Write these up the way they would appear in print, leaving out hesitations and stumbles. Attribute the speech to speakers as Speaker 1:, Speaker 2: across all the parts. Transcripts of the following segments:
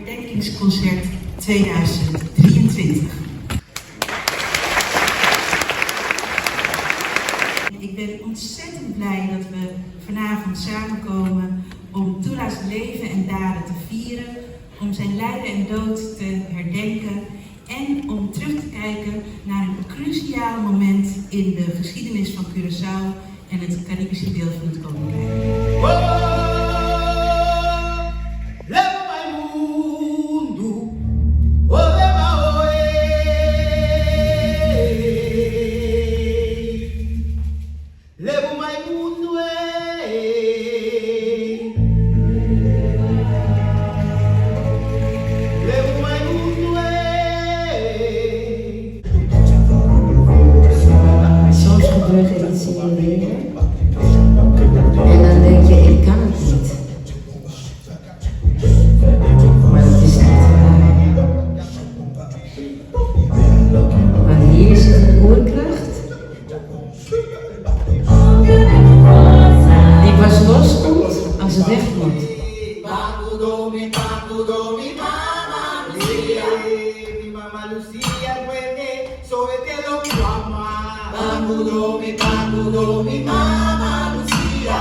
Speaker 1: Herdenkingsconcert 2023. Ik ben ontzettend blij dat we vanavond samenkomen om Toela's leven en daden te vieren, om zijn lijden en dood te herdenken en om terug te kijken naar een cruciaal moment in de geschiedenis van Curaçao en het Caribische deel van het Koninkrijk.
Speaker 2: Soms gebeurt er iets in je leven en dan denk je, ik kan het niet. Maar het is niet waar. Maar hier zit een oerkracht die pas loskomt als het weg moet.
Speaker 3: Mi Mama Lucia,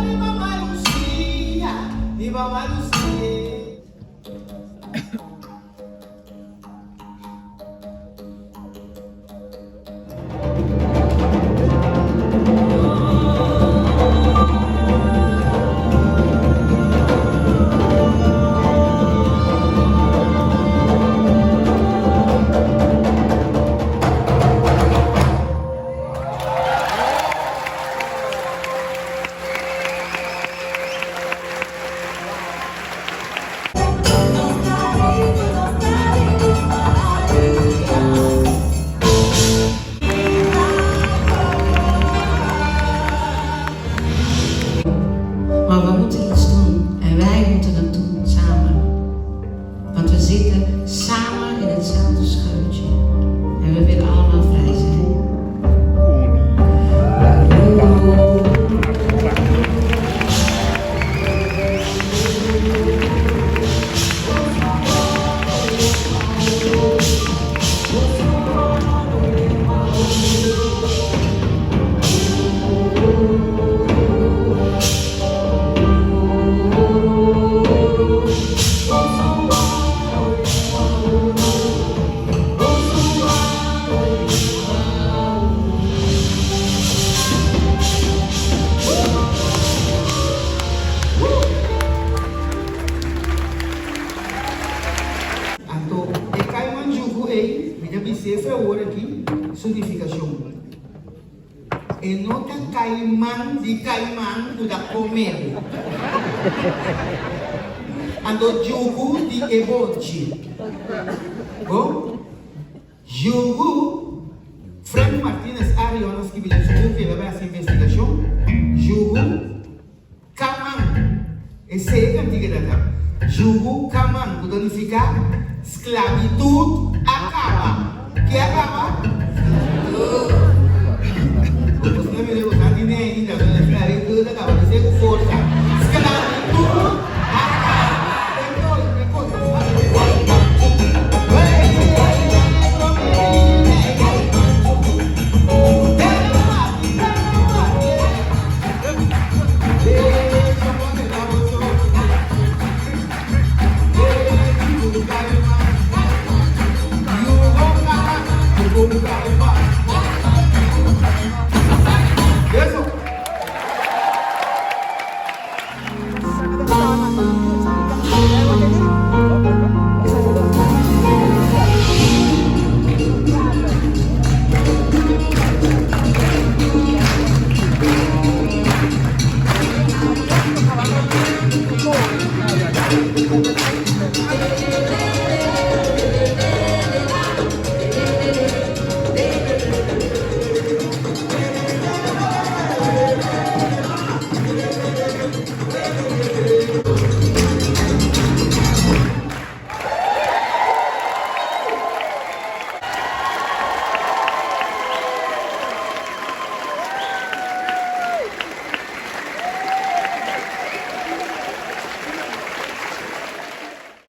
Speaker 3: mi Mama Lucia, mi Mama Lucia.
Speaker 2: Maar we moeten iets doen en wij moeten het doen samen. Want we zitten samen in hetzelfde scheutje en we willen allemaal vrij zijn.
Speaker 3: E non te caimán di caimán tu da comer. Ando jugo di ebonchi. Go? Jugo. Frank Martinez Arionas que viene a que va a hacer investigación. Jugo. Caman. Esse é a antiga data. Jugo caman. Significa esclavitud acaba. Que acaba?